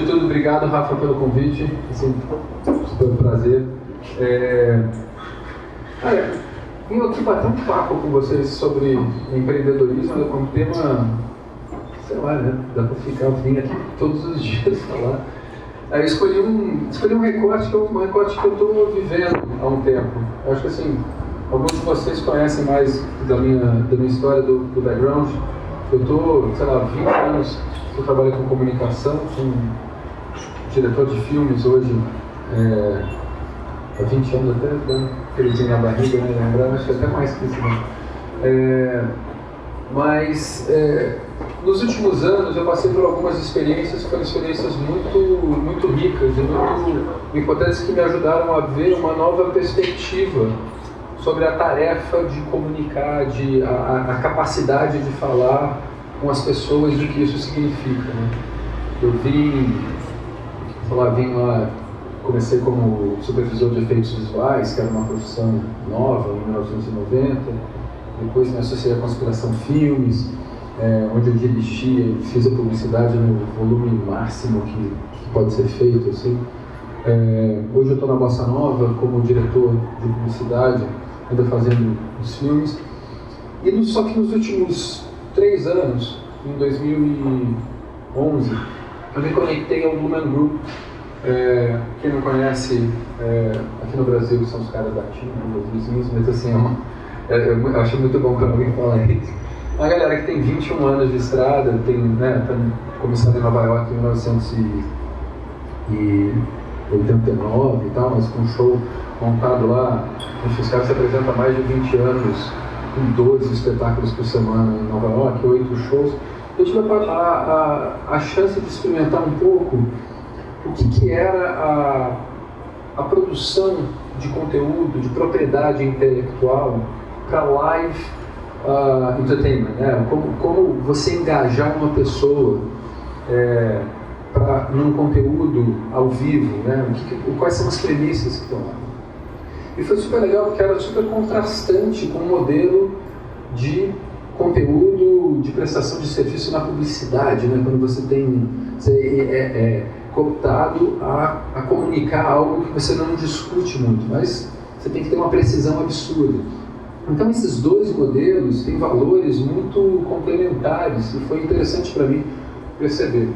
de tudo, obrigado, Rafa, pelo convite. Assim, foi um prazer. Vim aqui bater um papo com vocês sobre empreendedorismo, né, como tema, sei lá, né? Dá para vir aqui todos os dias falar. Aí eu escolhi um recorte que eu estou vivendo há um tempo. Eu acho que assim, alguns de vocês conhecem mais da minha história, do background. Eu estou, sei lá, 20 anos que eu trabalho com comunicação, sou diretor de filmes hoje, há 20 anos até, né? Aquelezinho na barriga, né? Lembrar, acho que até mais que isso, né? Mas nos últimos anos eu passei por algumas experiências que foram experiências muito ricas e muito importantes, que me ajudaram a ver uma nova perspectiva sobre a tarefa de comunicar, a capacidade de falar com as pessoas e o que isso significa, né? Eu vim lá, comecei como supervisor de efeitos visuais, que era uma profissão nova, em 1990. Depois me associei à Conspiração Filmes, onde eu dirigia e fiz a publicidade no volume máximo que pode ser feito, assim. Hoje eu estou na Bossa Nova como diretor de publicidade, ainda fazendo os filmes. Só que nos últimos 3 anos, em 2011, eu me conectei ao Lumen Group. Quem não conhece, aqui no Brasil são os caras da TIM, os vizinhos, mas assim, eu acho muito bom quando alguém fala isso. Uma galera que tem 21 anos de estrada, tá começando em Nova York em 1989 e tal, mas com um show montado lá, os caras se apresentam há mais de 20 anos, com 12 espetáculos por semana em Nova York, 8 shows. Eu tive a chance de experimentar um pouco o que era a produção de conteúdo, de propriedade intelectual para live entertainment, né? Como você engajar uma pessoa num conteúdo ao vivo, né? Quais são as premissas que estão lá. E foi super legal porque era super contrastante com o modelo de conteúdo de prestação de serviço na publicidade, né? Quando você é cooptado a comunicar algo que você não discute muito, mas você tem que ter uma precisão absurda. Então esses dois modelos têm valores muito complementares e foi interessante para mim perceber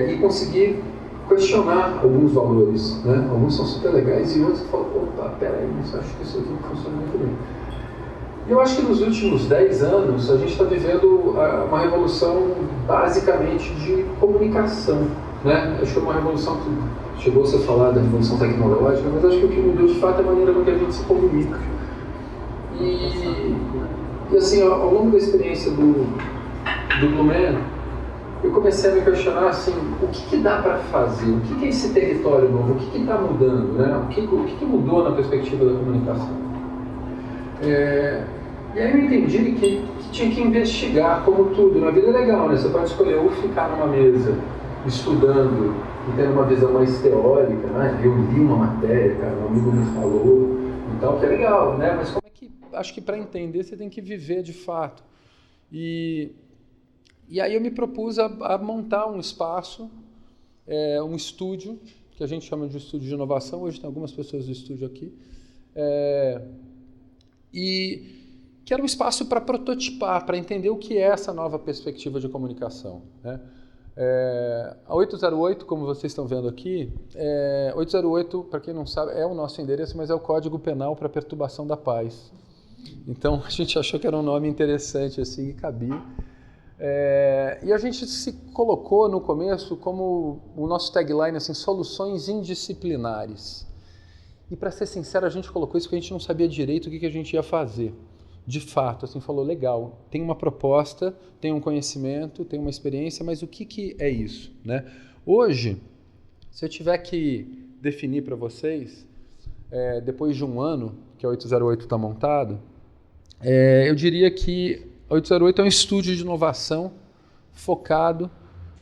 e conseguir questionar alguns valores, né? Alguns são super legais e outros falam, opa, peraí, acho que isso aqui funciona muito bem. Eu acho que nos últimos 10 anos a gente está vivendo uma revolução basicamente de comunicação, né? Acho que é uma revolução que chegou a ser falada da revolução tecnológica, mas acho que o que mudou de fato é a maneira com que a gente se comunica. E assim, ao longo da experiência do Lumen, eu comecei a me questionar assim, o que dá para fazer? O que é esse território novo? O que está mudando? Né? O que mudou na perspectiva da comunicação? E aí eu entendi que tinha que investigar, como tudo. Na vida é legal, né? Você pode escolher ou ficar numa mesa estudando e tendo uma visão mais teórica, né? Eu li uma matéria, cara, um amigo me falou e tal, que é legal, né? Mas como é que... Acho que para entender você tem que viver de fato. E aí eu me propus a montar um espaço, um estúdio, que a gente chama de estúdio de inovação. Hoje tem algumas pessoas do estúdio aqui. E que era um espaço para prototipar, para entender o que é essa nova perspectiva de comunicação, né? A 808, como vocês estão vendo aqui, 808, para quem não sabe, é o nosso endereço, mas é o Código Penal para Perturbação da Paz. Então a gente achou que era um nome interessante assim, e cabia. E a gente se colocou no começo como o nosso tagline, assim, soluções indisciplinares. E para ser sincero, a gente colocou isso porque a gente não sabia direito o que a gente ia fazer. De fato, assim, falou, legal, tem uma proposta, tem um conhecimento, tem uma experiência, mas o que é isso, né? Hoje, se eu tiver que definir para vocês, depois de um ano que a 808 está montado, eu diria que a 808 é um estúdio de inovação focado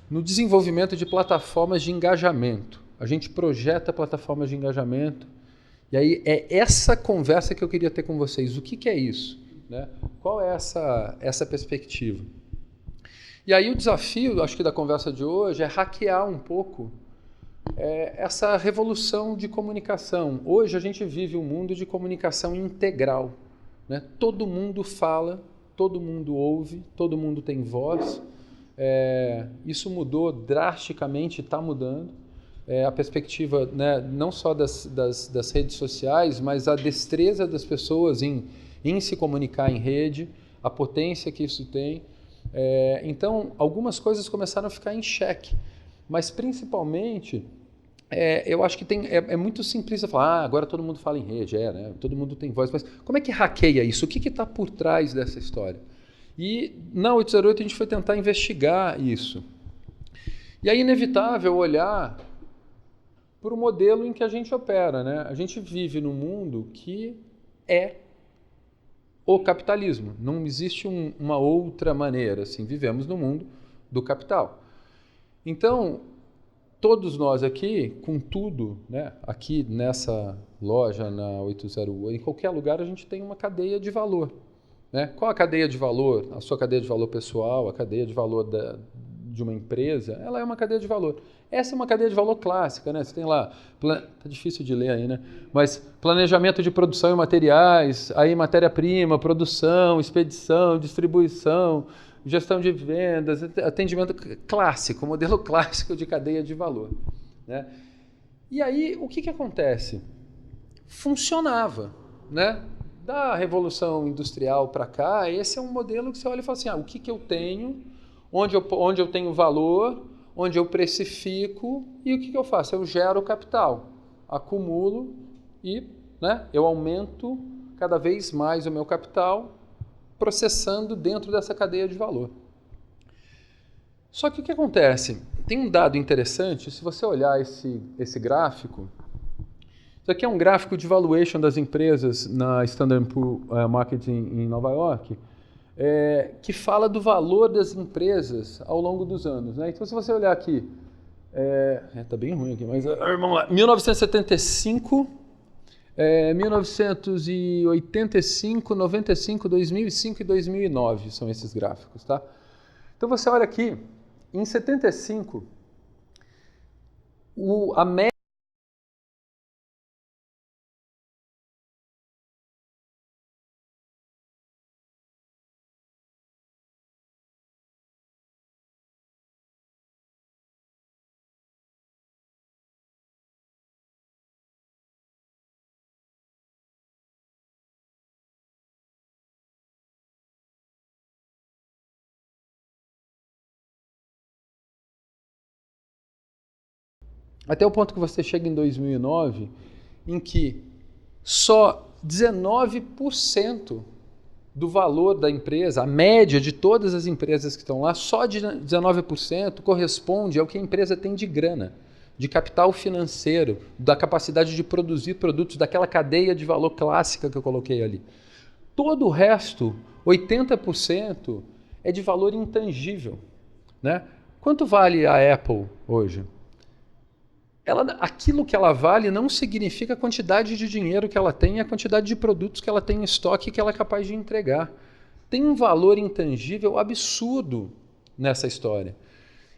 no desenvolvimento de plataformas de engajamento. A gente projeta plataformas de engajamento. E aí é essa conversa que eu queria ter com vocês. O que é isso? Né? Qual é essa perspectiva? E aí o desafio, acho que da conversa de hoje, é hackear um pouco essa revolução de comunicação. Hoje a gente vive um mundo de comunicação integral, né? Todo mundo fala, todo mundo ouve, todo mundo tem voz. Isso mudou drasticamente, está mudando. A perspectiva, né, não só das redes sociais, mas a destreza das pessoas em se comunicar em rede, a potência que isso tem. Então, algumas coisas começaram a ficar em xeque, mas principalmente, eu acho que é muito simplista falar, agora todo mundo fala em rede, né? Todo mundo tem voz, mas como é que hackeia isso? O que está por trás dessa história? E na 808 a gente foi tentar investigar isso. E é inevitável olhar para o modelo em que a gente opera, né? A gente vive num mundo que é o capitalismo. Não existe uma outra maneira. Assim, vivemos no mundo do capital. Então, todos nós aqui, com tudo, né, aqui nessa loja, na 808, em qualquer lugar, a gente tem uma cadeia de valor. Né? Qual a cadeia de valor? A sua cadeia de valor pessoal, a cadeia de valor de uma empresa, ela é uma cadeia de valor. Essa é uma cadeia de valor clássica, né? Você tem lá, tá difícil de ler aí, né? Mas planejamento de produção e materiais, aí matéria-prima, produção, expedição, distribuição, gestão de vendas, atendimento clássico, modelo clássico de cadeia de valor, né? E aí, o que acontece? Funcionava, né? Da Revolução Industrial para cá, esse é um modelo que você olha e fala assim, o que eu tenho, onde eu tenho valor, onde eu precifico e o que eu faço? Eu gero capital, acumulo e, né, eu aumento cada vez mais o meu capital processando dentro dessa cadeia de valor. Só que o que acontece? Tem um dado interessante, se você olhar esse gráfico, isso aqui é um gráfico de valuation das empresas na Standard & Poor's Marketing em Nova York, que fala do valor das empresas ao longo dos anos. Né? Então, se você olhar aqui, está bem ruim aqui, mas vamos lá, 1975, 1985, 95, 2005 e 2009 são esses gráficos. Tá? Então, você olha aqui, em 75, a média até o ponto que você chega em 2009, em que só 19% do valor da empresa, a média de todas as empresas que estão lá, só de 19% corresponde ao que a empresa tem de grana, de capital financeiro, da capacidade de produzir produtos, daquela cadeia de valor clássica que eu coloquei ali. Todo o resto, 80%, é de valor intangível. Né? Quanto vale a Apple hoje? Aquilo que ela vale não significa a quantidade de dinheiro que ela tem e a quantidade de produtos que ela tem em estoque que ela é capaz de entregar. Tem um valor intangível absurdo nessa história.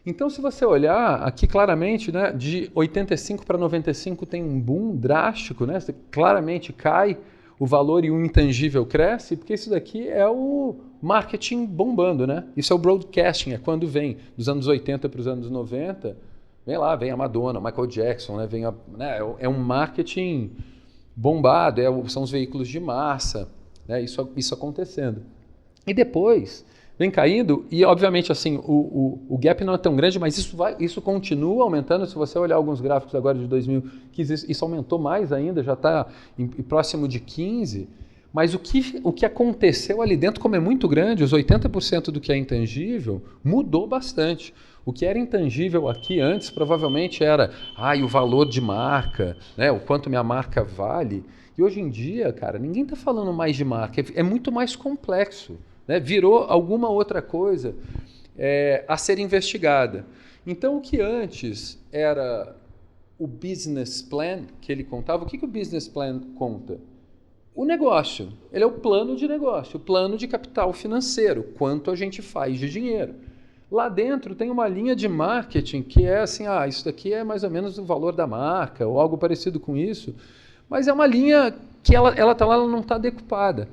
Então, se você olhar aqui claramente, né, de 85 para 95 tem um boom drástico, né? Claramente cai o valor e o intangível cresce, porque isso daqui é o marketing bombando. Né? Isso é o broadcasting, é quando vem dos anos 80 para os anos 90, vem a Madonna, Michael Jackson, né? É um marketing bombado, são os veículos de massa, né? Isso acontecendo. E depois vem caindo, e obviamente assim, o gap não é tão grande, mas isso continua aumentando. Se você olhar alguns gráficos agora de 2015, isso aumentou mais ainda, já está próximo de 15%. Mas o que aconteceu ali dentro, como é muito grande, os 80% do que é intangível, mudou bastante. O que era intangível aqui antes provavelmente era o valor de marca, né? O quanto minha marca vale. E hoje em dia, cara, ninguém está falando mais de marca, é muito mais complexo. Né? Virou alguma outra coisa a ser investigada. Então, o que antes era o business plan que ele contava, o que o business plan conta? O negócio, ele é o plano de negócio, o plano de capital financeiro, quanto a gente faz de dinheiro. Lá dentro tem uma linha de marketing que é assim, isso daqui é mais ou menos o valor da marca, ou algo parecido com isso, mas é uma linha que ela tá lá, ela não está decupada.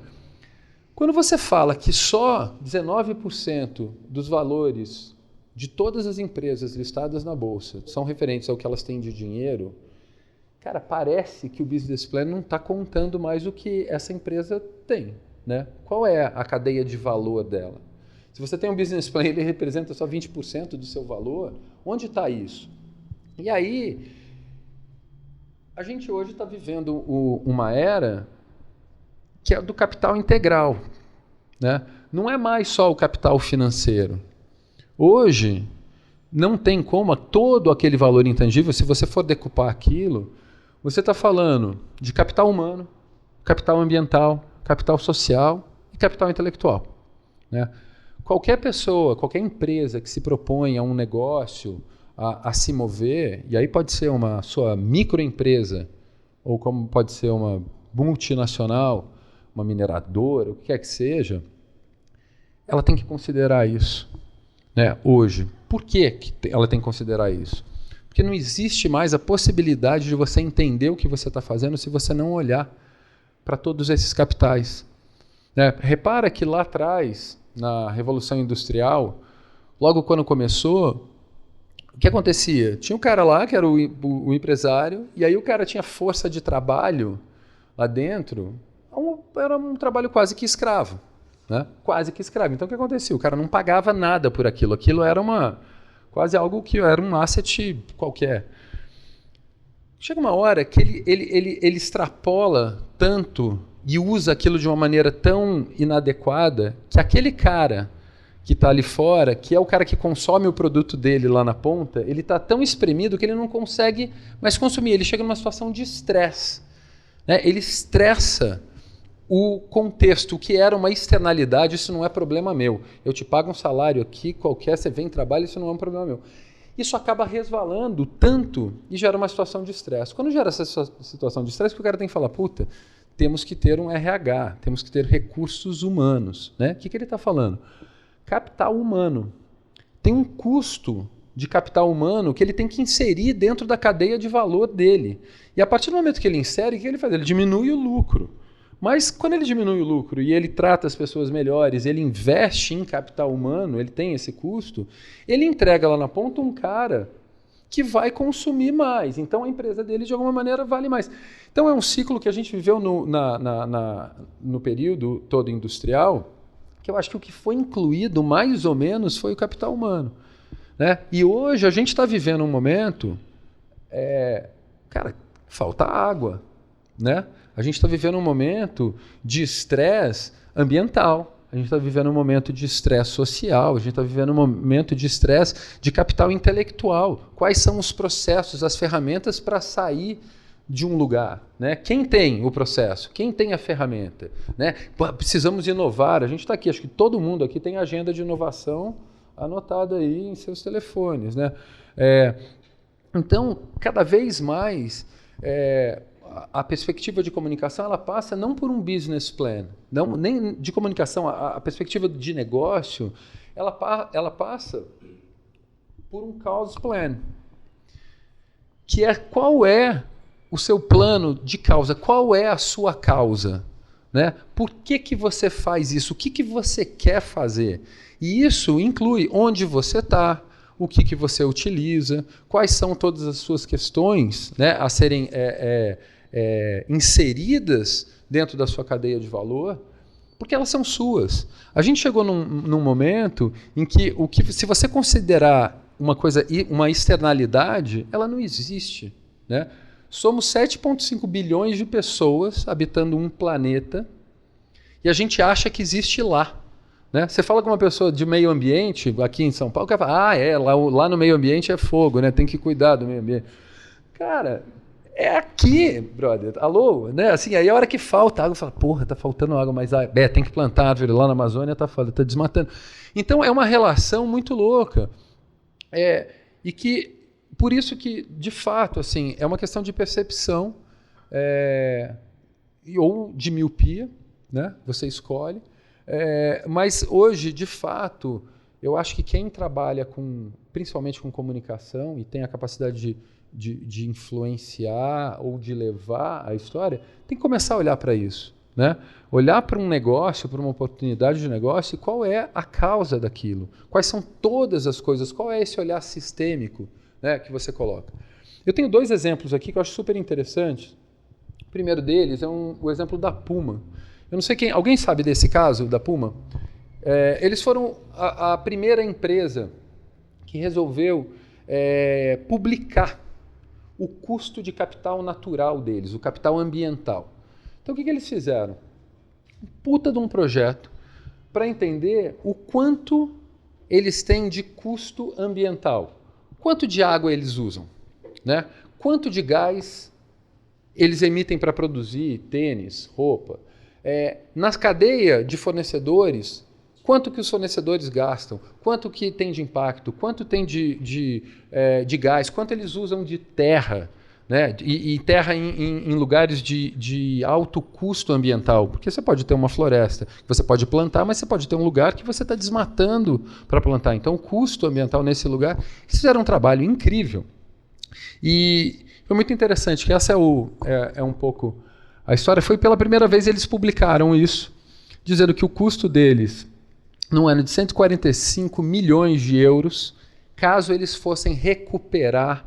Quando você fala que só 19% dos valores de todas as empresas listadas na Bolsa são referentes ao que elas têm de dinheiro, cara, parece que o Business Plan não está contando mais o que essa empresa tem, né? Qual é a cadeia de valor dela? Se você tem um Business Plan e ele representa só 20% do seu valor, onde está isso? E aí, a gente hoje está vivendo uma era que é do capital integral, né? Não é mais só o capital financeiro. Hoje, não tem como todo aquele valor intangível, se você for decupar aquilo, você está falando de capital humano, capital ambiental, capital social e capital intelectual, né? Qualquer pessoa, qualquer empresa que se propõe a um negócio, a se mover, e aí pode ser uma sua microempresa, ou como pode ser uma multinacional, uma mineradora, o que quer que seja, ela tem que considerar isso, né, hoje. Por que ela tem que considerar isso? Porque não existe mais a possibilidade de você entender o que você está fazendo se você não olhar para todos esses capitais, né? Repara que lá atrás, na Revolução Industrial, logo quando começou, o que acontecia? Tinha um cara lá que era o empresário, e aí o cara tinha força de trabalho lá dentro, era um trabalho quase que escravo, né? Quase que escravo. Então o que acontecia? O cara não pagava nada por aquilo. Aquilo era quase algo que era um asset qualquer. Chega uma hora que ele extrapola tanto e usa aquilo de uma maneira tão inadequada que aquele cara que está ali fora, que é o cara que consome o produto dele lá na ponta, ele está tão espremido que ele não consegue mais consumir. Ele chega numa situação de estresse, né? Ele estressa o contexto, o que era uma externalidade. Isso não é problema meu. Eu te pago um salário aqui qualquer, você vem, trabalha, isso não é um problema meu. Isso acaba resvalando tanto e gera uma situação de estresse. Quando gera essa situação de estresse, o cara tem que falar, puta, temos que ter um RH, temos que ter recursos humanos, né? O que ele está falando? Capital humano. Tem um custo de capital humano que ele tem que inserir dentro da cadeia de valor dele. E a partir do momento que ele insere, o que ele faz? Ele diminui o lucro. Mas quando ele diminui o lucro e ele trata as pessoas melhores, ele investe em capital humano, ele tem esse custo, ele entrega lá na ponta um cara que vai consumir mais. Então a empresa dele, de alguma maneira, vale mais. Então é um ciclo que a gente viveu no período todo industrial, que eu acho que o que foi incluído mais ou menos foi o capital humano, né? E hoje a gente está vivendo um momento, cara, falta água, né? A gente está vivendo um momento de estresse ambiental, a gente está vivendo um momento de estresse social, a gente está vivendo um momento de estresse de capital intelectual. Quais são os processos, as ferramentas para sair de um lugar, né? Quem tem o processo? Quem tem a ferramenta, né? Precisamos inovar. A gente está aqui, acho que todo mundo aqui tem agenda de inovação anotada aí em seus telefones, né? Então, cada vez mais a perspectiva de comunicação ela passa não por um business plan, não, nem de comunicação, a perspectiva de negócio ela passa por um cause plan, que é qual é o seu plano de causa, qual é a sua causa, né? Por que você faz isso? O que você quer fazer? E isso inclui onde você está, o que você utiliza, quais são todas as suas questões, né, a serem inseridas dentro da sua cadeia de valor, porque elas são suas. A gente chegou num momento em que se você considerar uma externalidade, ela não existe, né? Somos 7,5 bilhões de pessoas habitando um planeta e a gente acha que existe lá, né? Você fala com uma pessoa de meio ambiente, aqui em São Paulo, o cara fala, lá no meio ambiente é fogo, né? Tem que cuidar do meio ambiente. Cara, é aqui, brother. Alô? Né? Assim, aí a hora que falta água, fala, porra, tá faltando água, mas tem que plantar árvore lá na Amazônia, tá desmatando. Então é uma relação muito louca. E que, por isso que, de fato, assim, é uma questão de percepção ou de miopia, né? Você escolhe. Mas hoje, de fato, eu acho que quem trabalha principalmente com comunicação e tem a capacidade de influenciar ou de levar a história, tem que começar a olhar para isso. Né? Olhar para um negócio, para uma oportunidade de negócio, e qual é a causa daquilo? Quais são todas as coisas? Qual é esse olhar sistêmico, né, que você coloca? Eu tenho 2 exemplos aqui que eu acho super interessantes. O primeiro deles é o exemplo da Puma. Eu não sei alguém sabe desse caso da Puma? Eles foram a primeira empresa que resolveu publicar o custo de capital natural deles, o capital ambiental. Então, o que eles fizeram? Um puta de um projeto para entender o quanto eles têm de custo ambiental. Quanto de água eles usam, né? Quanto de gás eles emitem para produzir tênis, roupa. Na cadeia de fornecedores, quanto que os fornecedores gastam, quanto que tem de impacto, quanto tem de gás, quanto eles usam de terra, né? E terra em lugares de alto custo ambiental, porque você pode ter uma floresta que você pode plantar, mas você pode ter um lugar que você está desmatando para plantar. Então, o custo ambiental nesse lugar, eles fizeram um trabalho incrível. E foi muito interessante, que essa é um pouco a história. Foi pela primeira vez eles publicaram isso, dizendo que o custo deles, num ano de 145 milhões de euros, caso eles fossem recuperar.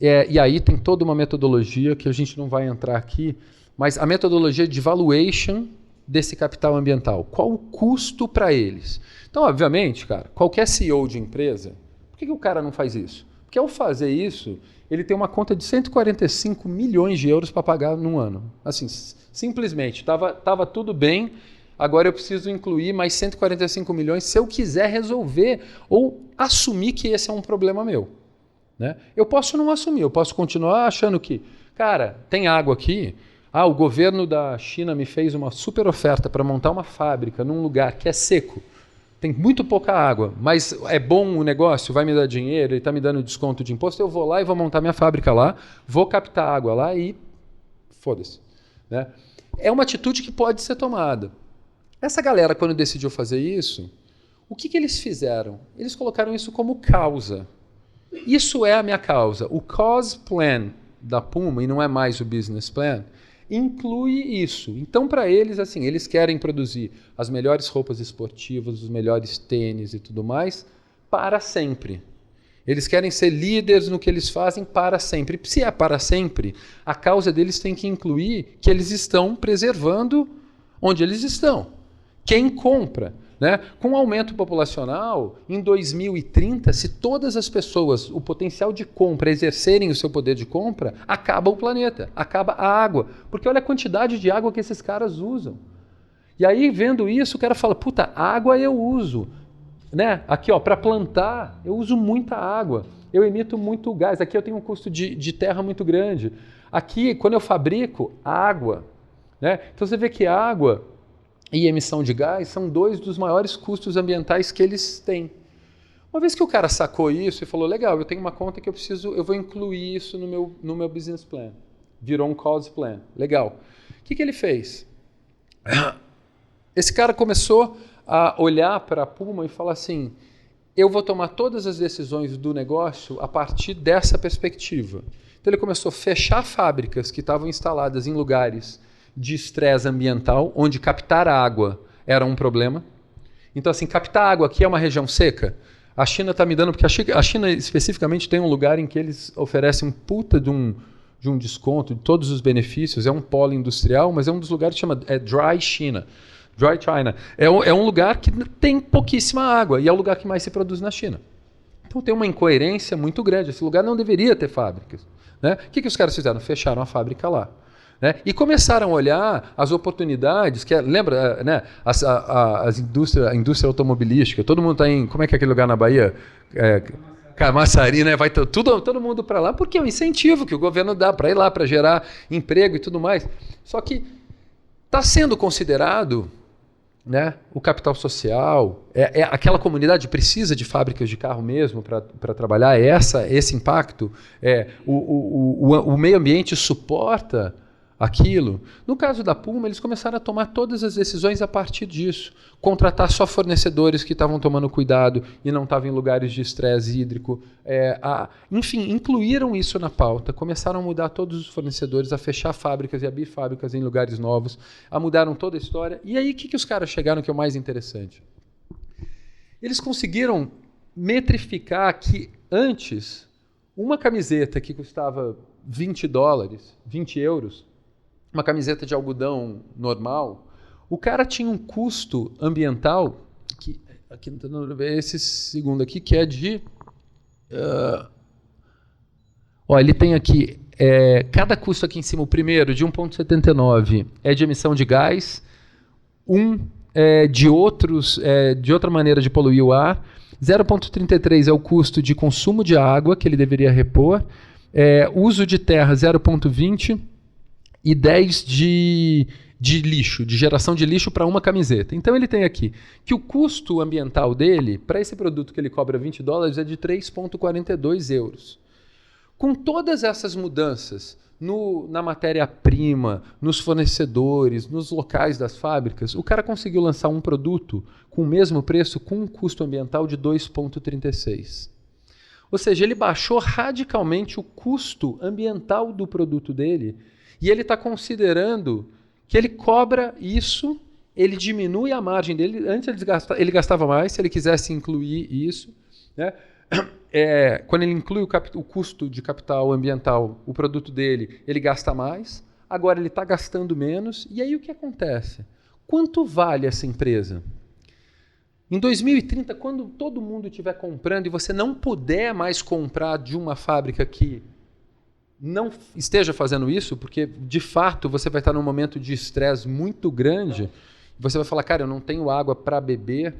E aí tem toda uma metodologia que a gente não vai entrar aqui, mas a metodologia de valuation desse capital ambiental. Qual o custo para eles? Então, obviamente, cara, qualquer CEO de empresa, por que o cara não faz isso? Porque ao fazer isso, ele tem uma conta de 145 milhões de euros para pagar num ano. Assim, simplesmente, estava tudo bem, agora eu preciso incluir mais 145 milhões se eu quiser resolver ou assumir que esse é um problema meu. Né? Eu posso não assumir, eu posso continuar achando que, cara, tem água aqui, o governo da China me fez uma super oferta para montar uma fábrica num lugar que é seco, tem muito pouca água, mas é bom o negócio, vai me dar dinheiro, ele está me dando desconto de imposto, eu vou lá e vou montar minha fábrica lá, vou captar água lá e foda-se. Né? É uma atitude que pode ser tomada. Essa galera, quando decidiu fazer isso, o que eles fizeram? Eles colocaram isso como causa. Isso é a minha causa. O cause plan da Puma, e não é mais o business plan, inclui isso. Então, para eles, assim, eles querem produzir as melhores roupas esportivas, os melhores tênis e tudo mais, para sempre. Eles querem ser líderes no que eles fazem para sempre. Se é para sempre, a causa deles tem que incluir que eles estão preservando onde eles estão. Quem compra? Né? Com o aumento populacional, em 2030, se todas as pessoas, o potencial de compra, exercerem o seu poder de compra, acaba o planeta, acaba a água. Porque olha a quantidade de água que esses caras usam. E aí, vendo isso, o cara fala, puta, água eu uso. Né? Aqui, para plantar, eu uso muita água. Eu emito muito gás. Aqui eu tenho um custo de terra muito grande. Aqui, quando eu fabrico, água. Né? Então você vê que água e emissão de gás são 2 dos maiores custos ambientais que eles têm. Uma vez que o cara sacou isso e falou, legal, eu tenho uma conta que eu vou incluir isso no meu business plan. Virou um cause plan. Legal. O que ele fez? Esse cara começou a olhar para a Puma e falar assim, eu vou tomar todas as decisões do negócio a partir dessa perspectiva. Então ele começou a fechar fábricas que estavam instaladas em lugares de estresse ambiental, onde captar água era um problema. Então, assim, captar água aqui é uma região seca. A China está me dando, porque a China especificamente tem um lugar em que eles oferecem um puta de um desconto de todos os benefícios. É um polo industrial, mas é um dos lugares que chama Dry China. Dry China. É um lugar que tem pouquíssima água e é o lugar que mais se produz na China. Então tem uma incoerência muito grande. Esse lugar não deveria ter fábricas. Né? O que os caras fizeram? Fecharam a fábrica lá. Né? E começaram a olhar as oportunidades, lembra, né? a indústria automobilística, todo mundo está em, como é que é aquele lugar na Bahia? Camaçari, né? Vai todo mundo para lá, porque é um incentivo que o governo dá para ir lá, para gerar emprego e tudo mais. Só que está sendo considerado, né, o capital social, aquela comunidade precisa de fábricas de carro mesmo para trabalhar, esse impacto, o meio ambiente suporta aquilo. No caso da Puma, eles começaram a tomar todas as decisões a partir disso. Contratar só fornecedores que estavam tomando cuidado e não estavam em lugares de estresse hídrico. Enfim, incluíram isso na pauta. Começaram a mudar todos os fornecedores, a fechar fábricas e abrir fábricas em lugares novos. Mudaram toda a história. E aí, o que os caras chegaram que é o mais interessante? Eles conseguiram metrificar que antes, uma camiseta que custava $20, 20 euros, uma camiseta de algodão normal, o cara tinha um custo ambiental, aqui esse segundo aqui, que é de... ele tem aqui, cada custo aqui em cima, o primeiro, de 1,79, é de emissão de gás, de outra maneira de poluir o ar, 0,33 é o custo de consumo de água, que ele deveria repor, uso de terra, 0,20, e 10 de lixo, de geração de lixo para uma camiseta. Então ele tem aqui que o custo ambiental dele, para esse produto que ele cobra $20, é de 3,42 euros. Com todas essas mudanças na matéria-prima, nos fornecedores, nos locais das fábricas, o cara conseguiu lançar um produto com o mesmo preço, com um custo ambiental de 2,36. Ou seja, ele baixou radicalmente o custo ambiental do produto dele. E ele está considerando que ele cobra isso, ele diminui a margem dele. Antes ele gastava mais, se ele quisesse incluir isso. Né? Quando ele inclui o custo de capital ambiental, o produto dele, ele gasta mais. Agora ele está gastando menos. E aí o que acontece? Quanto vale essa empresa? Em 2030, quando todo mundo estiver comprando e você não puder mais comprar de uma fábrica que não esteja fazendo isso, porque, de fato, você vai estar num momento de estresse muito grande, você vai falar, cara, eu não tenho água para beber,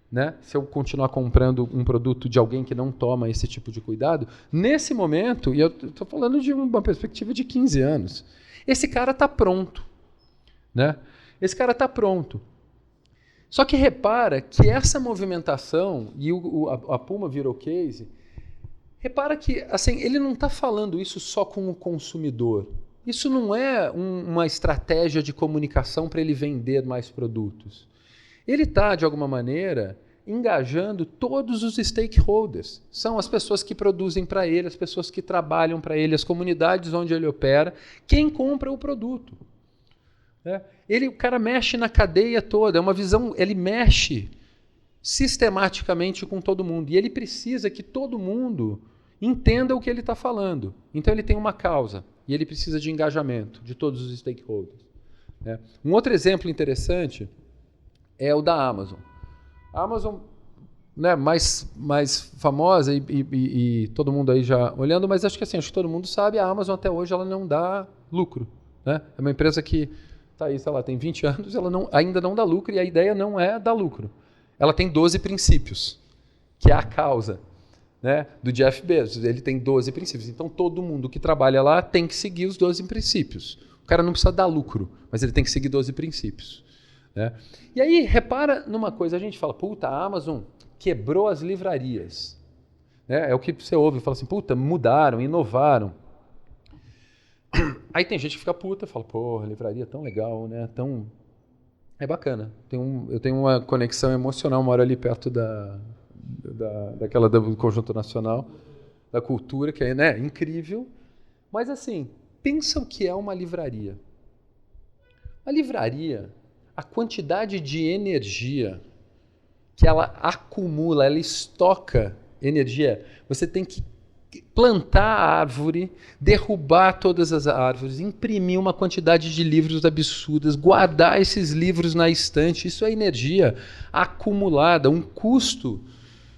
né? Se eu continuar comprando um produto de alguém que não toma esse tipo de cuidado, nesse momento, e eu estou falando de uma perspectiva de 15 anos, esse cara está pronto. Né? Esse cara está pronto. Só que repara que essa movimentação, e a Puma virou case, repara que assim, ele não está falando isso só com o consumidor. Isso não é uma estratégia de comunicação para ele vender mais produtos. Ele está, de alguma maneira, engajando todos os stakeholders. São as pessoas que produzem para ele, as pessoas que trabalham para ele, as comunidades onde ele opera, quem compra o produto. O cara mexe na cadeia toda, é uma visão, ele mexe sistematicamente com todo mundo. E ele precisa que todo mundo entenda o que ele está falando. Então ele tem uma causa e ele precisa de engajamento de todos os stakeholders. Um outro exemplo interessante é o da Amazon. A Amazon, né, mais famosa e todo mundo aí já olhando, mas acho que todo mundo sabe, a Amazon até hoje ela não dá lucro. Né? É uma empresa que está aí, sei lá, tem 20 anos, ela ainda não dá lucro e a ideia não é dar lucro. Ela tem 12 princípios, que é a causa, né, do Jeff Bezos. Ele tem 12 princípios. Então, todo mundo que trabalha lá tem que seguir os 12 princípios. O cara não precisa dar lucro, mas ele tem que seguir 12 princípios. Né? E aí, repara numa coisa, a gente fala, puta, a Amazon quebrou as livrarias. Né? É o que você ouve, fala assim, puta, mudaram, inovaram. Aí tem gente que fica puta, fala, porra, livraria tão legal, né? É bacana. Eu tenho uma conexão emocional, moro ali perto daquela do Conjunto Nacional, da Cultura, que é, né, incrível. Mas assim, pensa o que é uma livraria. A livraria, a quantidade de energia que ela acumula, ela estoca energia, você tem que plantar a árvore, derrubar todas as árvores, imprimir uma quantidade de livros absurdas, guardar esses livros na estante, isso é energia acumulada, um custo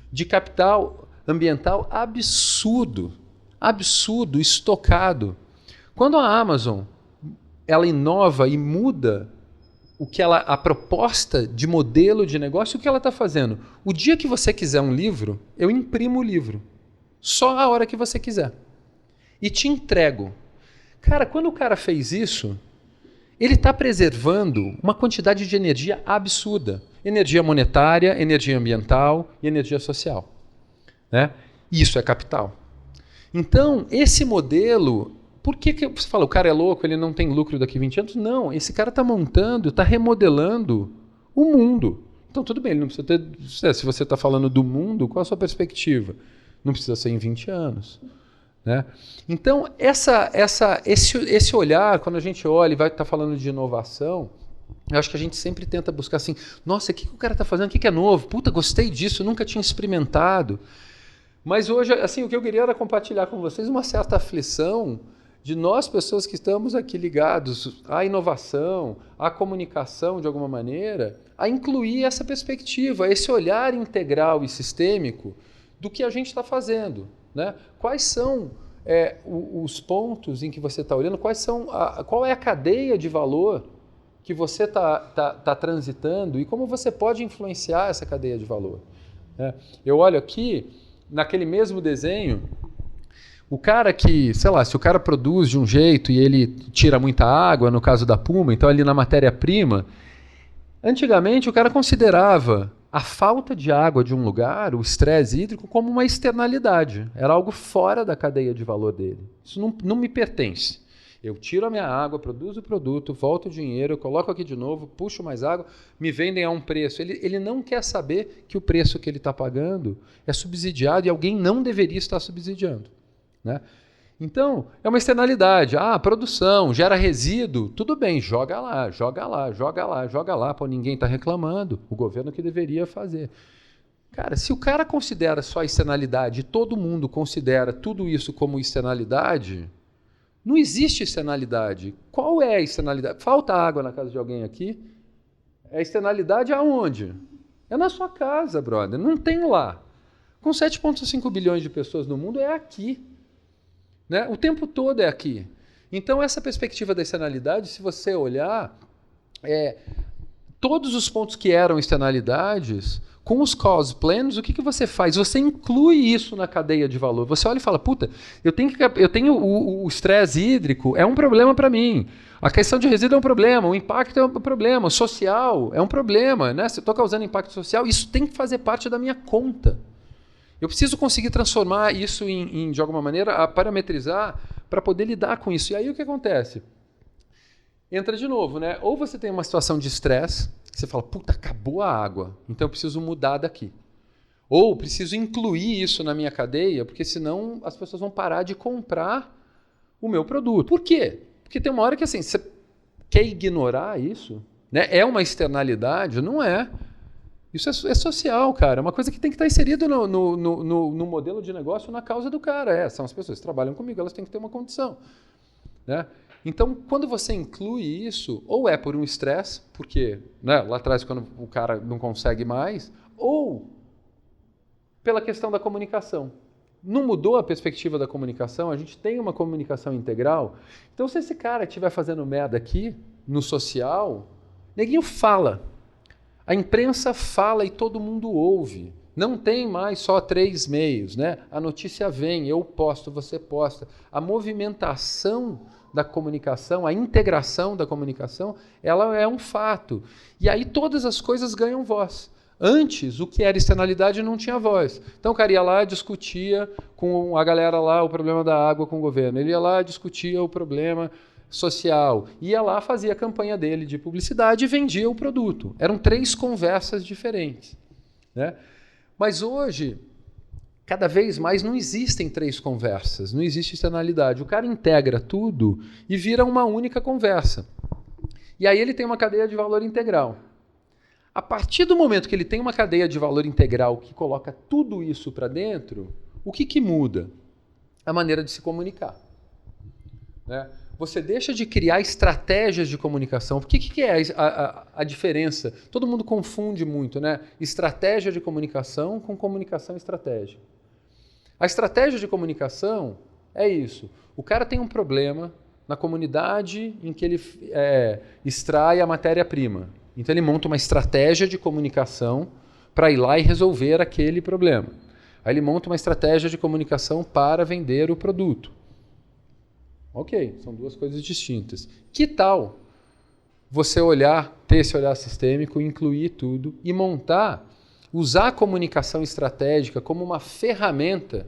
de capital ambiental absurdo, estocado. Quando a Amazon ela inova e muda a proposta de modelo de negócio, o que ela está fazendo? O dia que você quiser um livro, eu imprimo o livro. Só a hora que você quiser. E te entrego. Cara, quando o cara fez isso, ele está preservando uma quantidade de energia absurda. Energia monetária, energia ambiental e energia social. Né? Isso é capital. Então, esse modelo por que você fala, o cara é louco, ele não tem lucro daqui a 20 anos? Não, esse cara está montando, está remodelando o mundo. Então, tudo bem, ele não precisa ter... Se você está falando do mundo, qual a sua perspectiva? Não precisa ser em 20 anos. Né? Então, esse olhar, quando a gente olha e vai estar falando de inovação, eu acho que a gente sempre tenta buscar assim, nossa, o que o cara está fazendo? O que é novo? Puta, gostei disso, nunca tinha experimentado. Mas hoje, assim, o que eu queria era compartilhar com vocês uma certa aflição de nós, pessoas que estamos aqui ligados à inovação, à comunicação de alguma maneira, a incluir essa perspectiva, esse olhar integral e sistêmico do que a gente está fazendo. Né? Quais são os pontos em que você está olhando? Qual é a cadeia de valor que você está transitando e como você pode influenciar essa cadeia de valor? Né? Eu olho aqui, naquele mesmo desenho, o cara que, sei lá, se o cara produz de um jeito e ele tira muita água, no caso da Puma, então ali na matéria-prima, antigamente o cara considerava a falta de água de um lugar, o estresse hídrico, como uma externalidade. Era algo fora da cadeia de valor dele. Isso não me pertence. Eu tiro a minha água, produzo o produto, volto o dinheiro, eu coloco aqui de novo, puxo mais água, me vendem a um preço. Ele não quer saber que o preço que ele está pagando é subsidiado e alguém não deveria estar subsidiando. Né? Então, é uma externalidade. Produção, gera resíduo, tudo bem, joga lá, joga lá, joga lá, joga lá, pô, ninguém está reclamando, o governo que deveria fazer. Cara, se o cara considera só externalidade e todo mundo considera tudo isso como externalidade, não existe externalidade. Qual é a externalidade? Falta água na casa de alguém aqui? É externalidade aonde? É na sua casa, brother, não tem lá. Com 7,5 bilhões de pessoas no mundo, é aqui. Né? O tempo todo é aqui. Então, essa perspectiva da externalidade, se você olhar, todos os pontos que eram externalidades, com os cost plans, o que você faz? Você inclui isso na cadeia de valor. Você olha e fala, puta, eu tenho o estresse hídrico, é um problema para mim. A questão de resíduo é um problema, o impacto é um problema, o social é um problema. Né? Se eu estou causando impacto social, isso tem que fazer parte da minha conta. Eu preciso conseguir transformar isso de alguma maneira, a parametrizar para poder lidar com isso. E aí o que acontece? Entra de novo, né? Ou você tem uma situação de estresse, você fala, puta, acabou a água, então eu preciso mudar daqui. Ou preciso incluir isso na minha cadeia, porque senão as pessoas vão parar de comprar o meu produto. Por quê? Porque tem uma hora que assim, você quer ignorar isso? Né? É uma externalidade? Não é. Isso é social, cara. É uma coisa que tem que estar inserida no modelo de negócio, na causa do cara. São as pessoas que trabalham comigo, elas têm que ter uma condição. Né? Então, quando você inclui isso, ou é por um estresse, porque lá atrás, quando o cara não consegue mais, ou pela questão da comunicação. Não mudou a perspectiva da comunicação, a gente tem uma comunicação integral. Então, se esse cara estiver fazendo merda aqui, no social, neguinho fala. A imprensa fala e todo mundo ouve. Não tem mais só 3 meios. Né? A notícia vem, eu posto, você posta. A movimentação da comunicação, a integração da comunicação, ela é um fato. E aí todas as coisas ganham voz. Antes, o que era externalidade não tinha voz. Então o cara ia lá, discutia com a galera lá o problema da água com o governo. Ele ia lá, discutia o problema social. Ia lá, fazia a campanha dele de publicidade e vendia o produto. Eram 3 conversas diferentes. Né? Mas hoje, cada vez mais não existem 3 conversas, não existe externalidade. O cara integra tudo e vira uma única conversa. E aí ele tem uma cadeia de valor integral. A partir do momento que ele tem uma cadeia de valor integral que coloca tudo isso para dentro, o que muda? A maneira de se comunicar. Né? Você deixa de criar estratégias de comunicação. O que é a diferença? Todo mundo confunde muito, né? Estratégia de comunicação com comunicação estratégica. A estratégia de comunicação é isso. O cara tem um problema na comunidade em que ele extrai a matéria-prima. Então ele monta uma estratégia de comunicação para ir lá e resolver aquele problema. Aí ele monta uma estratégia de comunicação para vender o produto. Ok, são 2 coisas distintas. Que tal você ter esse olhar sistêmico, incluir tudo e usar a comunicação estratégica como uma ferramenta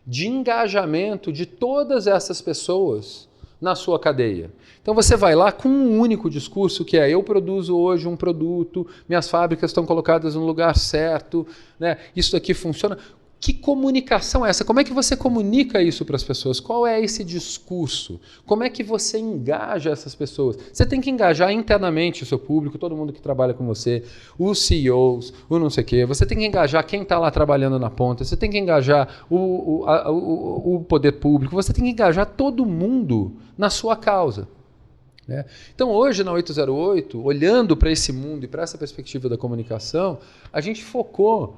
de engajamento de todas essas pessoas na sua cadeia. Então você vai lá com um único discurso que é: eu produzo hoje um produto, minhas fábricas estão colocadas no lugar certo, né? Isso aqui funciona. Que comunicação é essa? Como é que você comunica isso para as pessoas? Qual é esse discurso? Como é que você engaja essas pessoas? Você tem que engajar internamente o seu público, todo mundo que trabalha com você, os CEOs, o não sei o quê. Você tem que engajar quem está lá trabalhando na ponta. Você tem que engajar o poder público. Você tem que engajar todo mundo na sua causa. Né? Então hoje na 808, olhando para esse mundo e para essa perspectiva da comunicação, a gente focou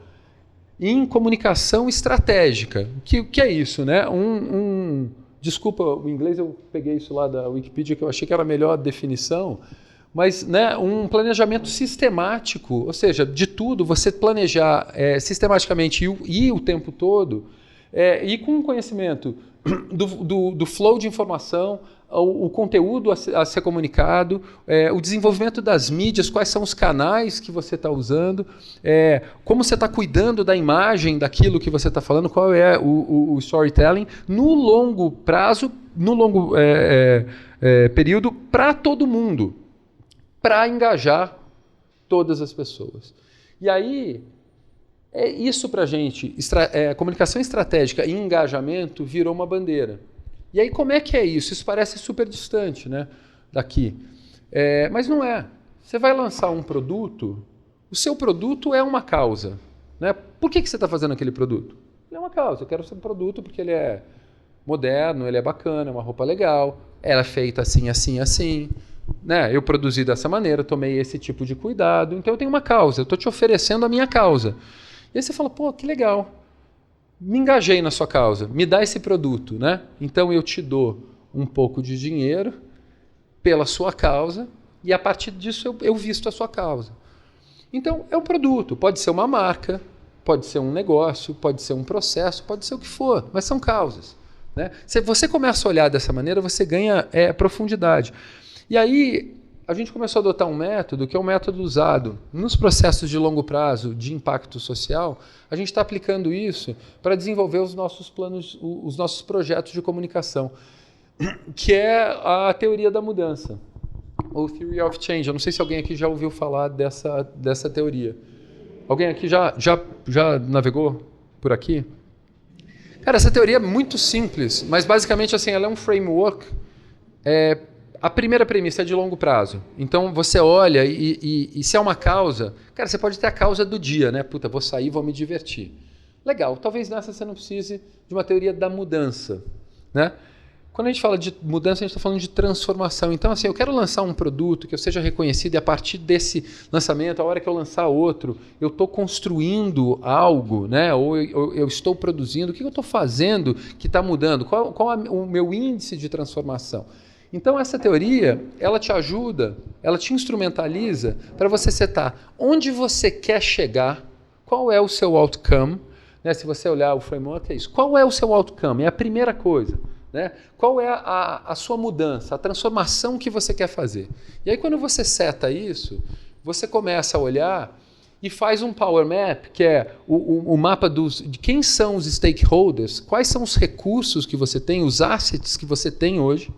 em comunicação estratégica. Que é isso, né? Desculpa, o inglês eu peguei isso lá da Wikipedia, que eu achei que era a melhor definição, mas, né, um planejamento sistemático, ou seja, de tudo, você planejar sistematicamente e o tempo todo, e com conhecimento do flow de informação, o conteúdo a ser comunicado, o desenvolvimento das mídias, quais são os canais que você está usando, como você está cuidando da imagem daquilo que você está falando, qual é o storytelling, no longo prazo, no longo período, para todo mundo, para engajar todas as pessoas. E aí, isso para a gente, comunicação estratégica e engajamento virou uma bandeira. E aí como é que é isso? Isso parece super distante, né, daqui. Mas não é. Você vai lançar um produto, o seu produto é uma causa. Né? Por que você está fazendo aquele produto? Ele é uma causa. Eu quero ser um produto porque ele é moderno, ele é bacana, é uma roupa legal, ela é feita assim, assim, assim. Né? Eu produzi dessa maneira, tomei esse tipo de cuidado. Então eu tenho uma causa, eu estou te oferecendo a minha causa. E aí você fala, pô, que legal. Me engajei na sua causa, me dá esse produto, né? Então eu te dou um pouco de dinheiro pela sua causa e a partir disso eu visto a sua causa. Então é um produto, pode ser uma marca, pode ser um negócio, pode ser um processo, pode ser o que for, mas são causas. Né? Se você começa a olhar dessa maneira, você ganha profundidade. E aí a gente começou a adotar um método que é um método usado nos processos de longo prazo de impacto social. A gente está aplicando isso para desenvolver os nossos planos, os nossos projetos de comunicação, que é a teoria da mudança, ou Theory of Change. Eu não sei se alguém aqui já ouviu falar dessa teoria. Alguém aqui já navegou por aqui? Cara, essa teoria é muito simples, mas basicamente assim, ela é um framework. A primeira premissa é de longo prazo. Então você olha e se é uma causa, cara, você pode ter a causa do dia, né? Puta, vou sair, vou me divertir. Legal, talvez nessa você não precise de uma teoria da mudança, né? Quando a gente fala de mudança, a gente está falando de transformação. Então, assim, eu quero lançar um produto que eu seja reconhecido e a partir desse lançamento, a hora que eu lançar outro, eu estou construindo algo, né? Ou eu estou produzindo. O que eu estou fazendo que está mudando? Qual é o meu índice de transformação? Então, essa teoria, ela te ajuda, ela te instrumentaliza para você setar onde você quer chegar, qual é o seu outcome. Né? Se você olhar o framework, é isso. Qual é o seu outcome? É a primeira coisa. Né? Qual é a sua mudança, a transformação que você quer fazer? E aí, quando você seta isso, você começa a olhar e faz um Power Map, que é o mapa de quem são os stakeholders, quais são os recursos que você tem, os assets que você tem hoje,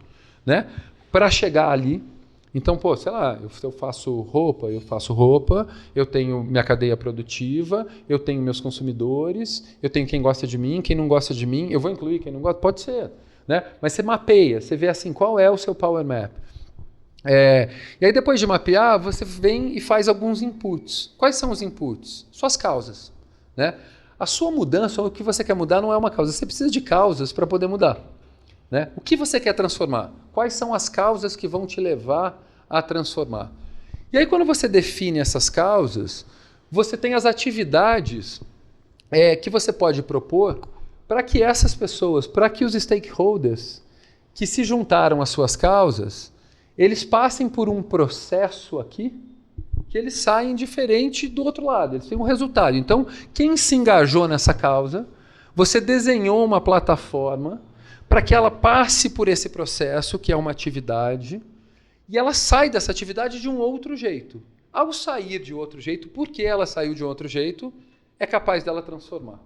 né? Para chegar ali. Então, pô, sei lá, eu faço roupa, eu tenho minha cadeia produtiva, eu tenho meus consumidores, eu tenho quem gosta de mim, quem não gosta de mim, eu vou incluir quem não gosta, pode ser. Né? Mas você mapeia, você vê assim, qual é o seu Power Map. E aí depois de mapear, você vem e faz alguns inputs. Quais são os inputs? Suas causas. Né? A sua mudança, ou o que você quer mudar, não é uma causa. Você precisa de causas para poder mudar. Né? O que você quer transformar? Quais são as causas que vão te levar a transformar? E aí quando você define essas causas, você tem as atividades que você pode propor para que essas pessoas, para que os stakeholders que se juntaram às suas causas, eles passem por um processo aqui que eles saem diferente do outro lado, eles têm um resultado. Então, quem se engajou nessa causa, você desenhou uma plataforma para que ela passe por esse processo, que é uma atividade, e ela sai dessa atividade de um outro jeito. Ao sair de outro jeito, porque ela saiu de outro jeito, é capaz dela transformar.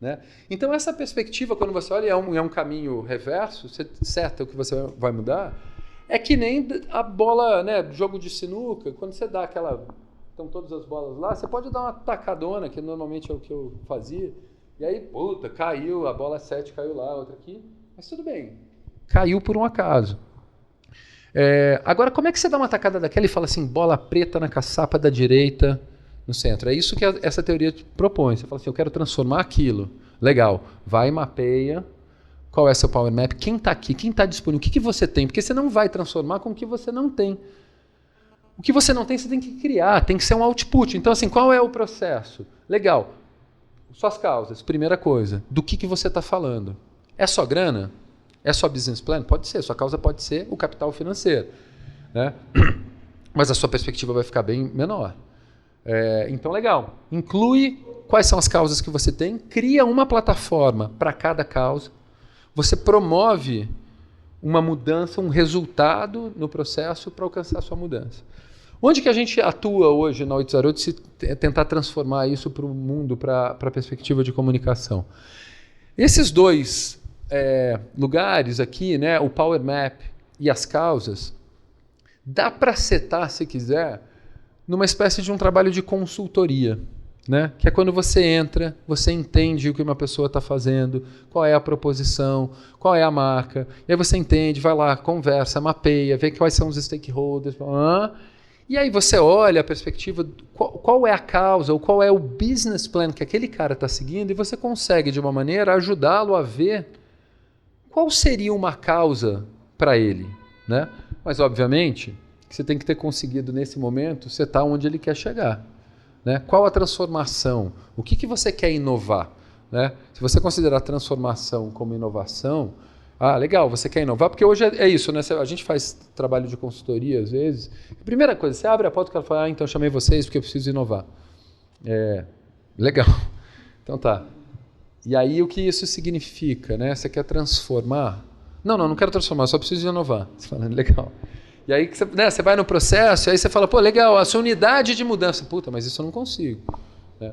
Né? Então, essa perspectiva, quando você olha, é um caminho reverso, você seta o que você vai mudar, é que nem a bola, né, jogo de sinuca, quando você dá aquela... Estão todas as bolas lá, você pode dar uma tacadona, que normalmente é o que eu fazia, e aí, puta, caiu, a bola 7 caiu lá, outra aqui, mas tudo bem, caiu por um acaso. Agora, como é que você dá uma tacada daquela e fala assim, bola preta na caçapa da direita no centro? É isso que essa teoria propõe. Você fala assim, eu quero transformar aquilo. Legal, vai e mapeia qual é seu power map, quem está aqui, quem está disponível, o que você tem, porque você não vai transformar com o que você não tem. O que você não tem, você tem que criar, tem que ser um output. Então, assim, qual é o processo? Legal, suas causas, primeira coisa, do que você está falando? É só grana? É só business plan? Pode ser, sua causa pode ser o capital financeiro, né? Mas a sua perspectiva vai ficar bem menor. Então, legal, inclui quais são as causas que você tem, cria uma plataforma para cada causa, você promove uma mudança, um resultado no processo para alcançar a sua mudança. Onde que a gente atua hoje na 808 se tentar transformar isso para o mundo, para a perspectiva de comunicação? Esses dois lugares aqui, né, o Power Map e as causas, dá para setar, se quiser, numa espécie de um trabalho de consultoria, né? Que é quando você entra, você entende o que uma pessoa está fazendo, qual é a proposição, qual é a marca, e aí você entende, vai lá, conversa, mapeia, vê quais são os stakeholders, e aí você olha a perspectiva, qual é a causa, ou qual é o business plan que aquele cara está seguindo, e você consegue, de uma maneira, ajudá-lo a ver qual seria uma causa para ele, né? Mas, obviamente, você tem que ter conseguido, nesse momento, você está onde ele quer chegar. Né? Qual a transformação? O que você quer inovar? Né? Se você considerar a transformação como inovação, legal, você quer inovar, porque hoje é isso, né? A gente faz trabalho de consultoria, às vezes. A primeira coisa, você abre a porta e o cara fala, então chamei vocês porque eu preciso inovar. Legal. Então tá. E aí o que isso significa? Né? Você quer transformar? Não quero transformar, só preciso inovar. Você fala, legal. E aí você vai no processo, e aí você fala, pô, legal, a sua unidade de mudança. Puta, mas isso eu não consigo. Né?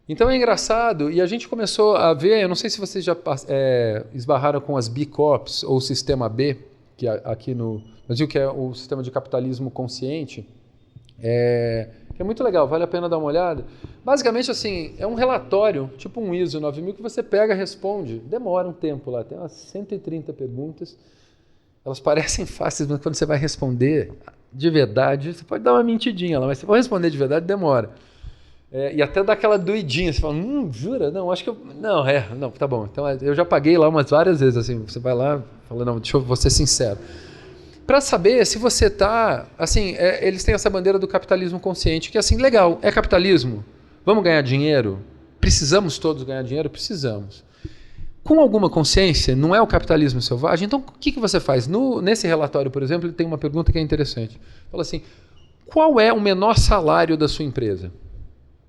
Então é engraçado, e a gente começou a ver, eu não sei se vocês já esbarraram com as B Corps, ou o Sistema B, que aqui no Brasil, que é o sistema de capitalismo consciente, que é muito legal, vale a pena dar uma olhada. Basicamente, assim, é um relatório, tipo um ISO 9000, que você pega e responde. Demora um tempo lá, tem umas 130 perguntas. Elas parecem fáceis, mas quando você vai responder de verdade, você pode dar uma mentidinha lá, mas se for responder de verdade, demora. E até dá aquela doidinha, você fala, jura? Não, acho que eu... Não, tá bom. Então, eu já paguei lá umas várias vezes, assim, você vai lá e fala, não, deixa eu vou ser sincero. Para saber se você está... Assim, eles têm essa bandeira do capitalismo consciente, que é assim, legal, é capitalismo? Vamos ganhar dinheiro? Precisamos todos ganhar dinheiro? Precisamos. Com alguma consciência, não é o capitalismo selvagem? Então, o que você faz? Nesse relatório, por exemplo, ele tem uma pergunta que é interessante. Fala assim, qual é o menor salário da sua empresa?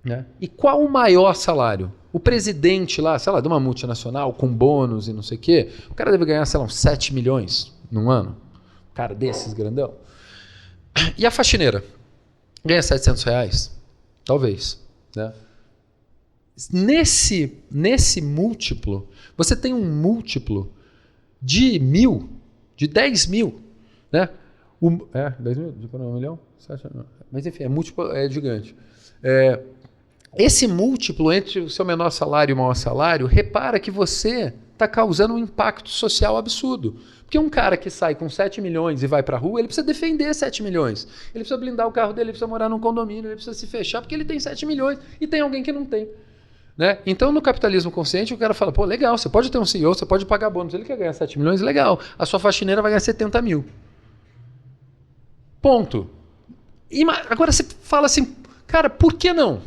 Né? E qual o maior salário? O presidente lá, sei lá, de uma multinacional, com bônus e não sei o quê, o cara deve ganhar, sei lá, uns 7 milhões num ano. Um cara desses, grandão. E a faxineira? Ganha R$700? Talvez. Né? Nesse múltiplo, você tem um múltiplo de 1.000, de 10 mil. Né? 10 mil? De 1 milhão? 7, mas enfim, múltiplo é gigante. Esse múltiplo entre o seu menor salário e o maior salário, repara que você está causando um impacto social absurdo. Porque um cara que sai com 7 milhões e vai para a rua, ele precisa defender 7 milhões. Ele precisa blindar o carro dele, ele precisa morar num condomínio, ele precisa se fechar, porque ele tem 7 milhões e tem alguém que não tem. Né? Então, no capitalismo consciente, o cara fala, pô, legal, você pode ter um CEO, você pode pagar bônus, ele quer ganhar 7 milhões, legal. A sua faxineira vai ganhar 70 mil. Ponto. Agora você fala assim, cara, por que não?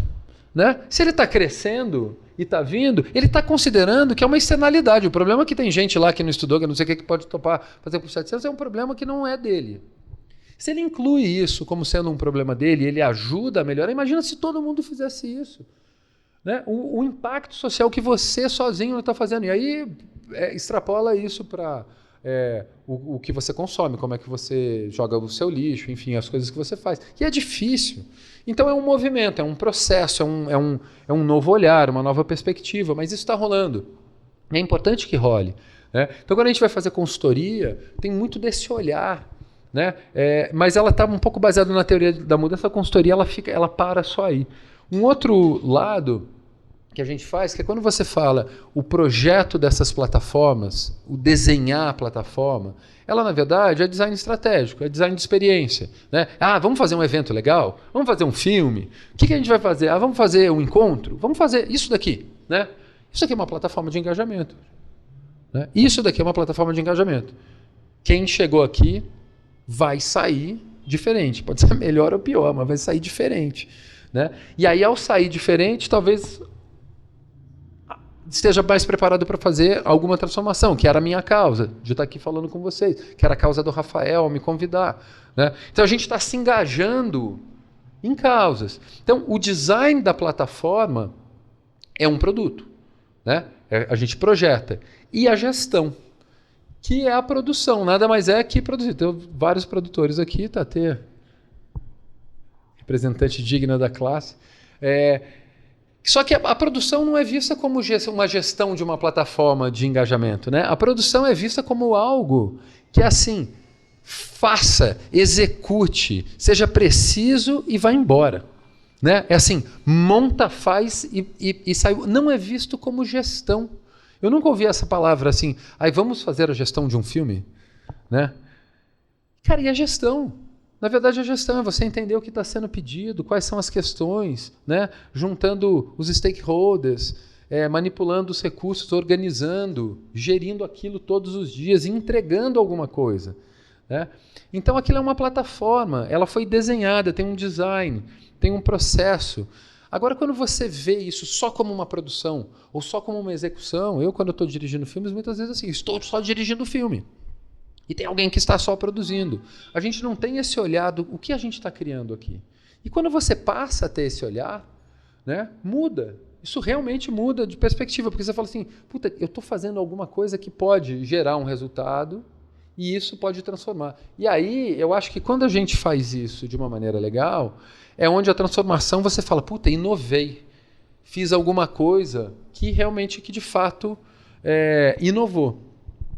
Né? Se ele está crescendo e está vindo, ele está considerando que é uma externalidade. O problema é que tem gente lá que não estudou, que não sei o que pode topar fazer por 700, é um problema que não é dele. Se ele inclui isso como sendo um problema dele, ele ajuda a melhorar, imagina se todo mundo fizesse isso. Né? O impacto social que você sozinho está fazendo. E aí extrapola isso para o que você consome, como é que você joga o seu lixo, enfim, as coisas que você faz. E é difícil. Então é um movimento, é um processo, é um novo olhar, uma nova perspectiva, mas isso está rolando. É importante que role. Né? Então quando a gente vai fazer consultoria, tem muito desse olhar. Né? Mas ela está um pouco baseada na teoria da mudança. A consultoria ela para só aí. Um outro lado que a gente faz, que é quando você fala o projeto dessas plataformas, o desenhar a plataforma, ela na verdade é design estratégico, é design de experiência. Né? Vamos fazer um evento legal? Vamos fazer um filme? O que a gente vai fazer? Vamos fazer um encontro? Vamos fazer isso daqui. Né? Isso aqui é uma plataforma de engajamento. Né? Isso daqui é uma plataforma de engajamento. Quem chegou aqui vai sair diferente. Pode ser melhor ou pior, mas vai sair diferente. Né? E aí, ao sair diferente, talvez esteja mais preparado para fazer alguma transformação, que era a minha causa, de estar aqui falando com vocês, que era a causa do Rafael me convidar. Né? Então, a gente está se engajando em causas. Então, o design da plataforma é um produto. Né? A gente projeta. E a gestão, que é a produção, nada mais é que produzir. Tem vários produtores aqui, tá? Ter representante digna da classe. Só que a produção não é vista como uma gestão de uma plataforma de engajamento. Né? A produção é vista como algo que é assim, faça, execute, seja preciso e vá embora. Né? É assim, monta, faz e sai. Não é visto como gestão. Eu nunca ouvi essa palavra assim, vamos fazer a gestão de um filme? Né? Cara, e a gestão? Na verdade, a gestão é você entender o que está sendo pedido, quais são as questões, né? Juntando os stakeholders, manipulando os recursos, organizando, gerindo aquilo todos os dias, entregando alguma coisa. Né? Então, aquilo é uma plataforma, ela foi desenhada, tem um design, tem um processo. Agora, quando você vê isso só como uma produção ou só como uma execução, quando eu estou dirigindo filmes, muitas vezes assim, estou só dirigindo o filme. E tem alguém que está só produzindo. A gente não tem esse olhar do o que a gente está criando aqui. E quando você passa a ter esse olhar, né, muda. Isso realmente muda de perspectiva, porque você fala assim, puta, eu estou fazendo alguma coisa que pode gerar um resultado e isso pode transformar. E aí, eu acho que quando a gente faz isso de uma maneira legal, é onde a transformação você fala, puta, inovei. Fiz alguma coisa que realmente, que de fato, inovou.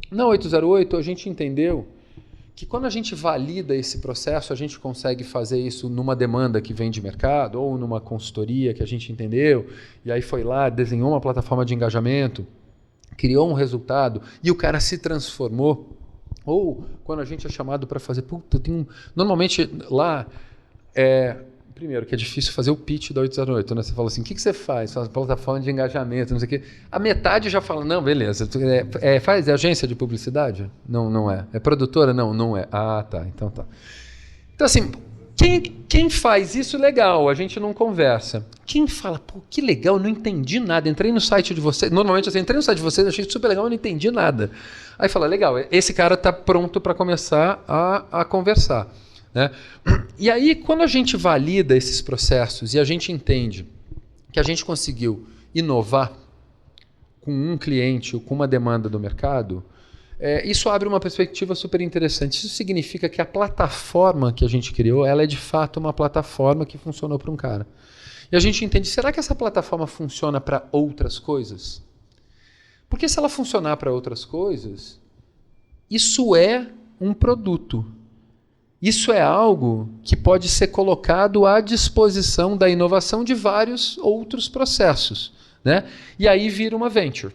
Na 808, a gente entendeu que quando a gente valida esse processo, a gente consegue fazer isso numa demanda que vem de mercado ou numa consultoria que a gente entendeu, e aí foi lá, desenhou uma plataforma de engajamento, criou um resultado e o cara se transformou. Ou quando a gente é chamado para fazer... Normalmente lá... Primeiro, que é difícil fazer o pitch da 808, né? Você fala assim, o que você faz? Faz plataforma de engajamento, não sei o quê. A metade já fala, não, beleza. É agência de publicidade? Não, não é. É produtora? Não, não é. Ah, tá. Então tá. Então, assim, quem faz isso, legal, a gente não conversa. Quem fala, pô, que legal, eu não entendi nada. Entrei no site de vocês, normalmente assim, entrei no site de vocês, achei super legal, eu não entendi nada. Aí fala, legal, esse cara está pronto para começar a conversar. Né? E aí, quando a gente valida esses processos e a gente entende que a gente conseguiu inovar com um cliente ou com uma demanda do mercado, isso abre uma perspectiva super interessante. Isso significa que a plataforma que a gente criou, ela é de fato uma plataforma que funcionou para um cara. E a gente entende, será que essa plataforma funciona para outras coisas? Porque se ela funcionar para outras coisas, isso é um produto. Isso é algo que pode ser colocado à disposição da inovação de vários outros processos. Né? E aí vira uma venture.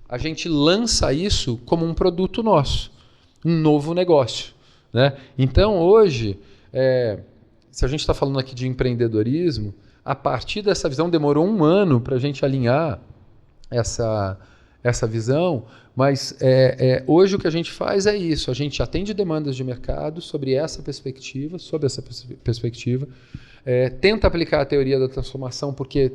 A gente lança isso como um produto nosso, um novo negócio. Né? Então, hoje, se a gente está falando aqui de empreendedorismo, a partir dessa visão, demorou 1 ano para a gente alinhar essa visão, mas hoje o que a gente faz é isso, a gente atende demandas de mercado sobre essa perspectiva, tenta aplicar a teoria da transformação porque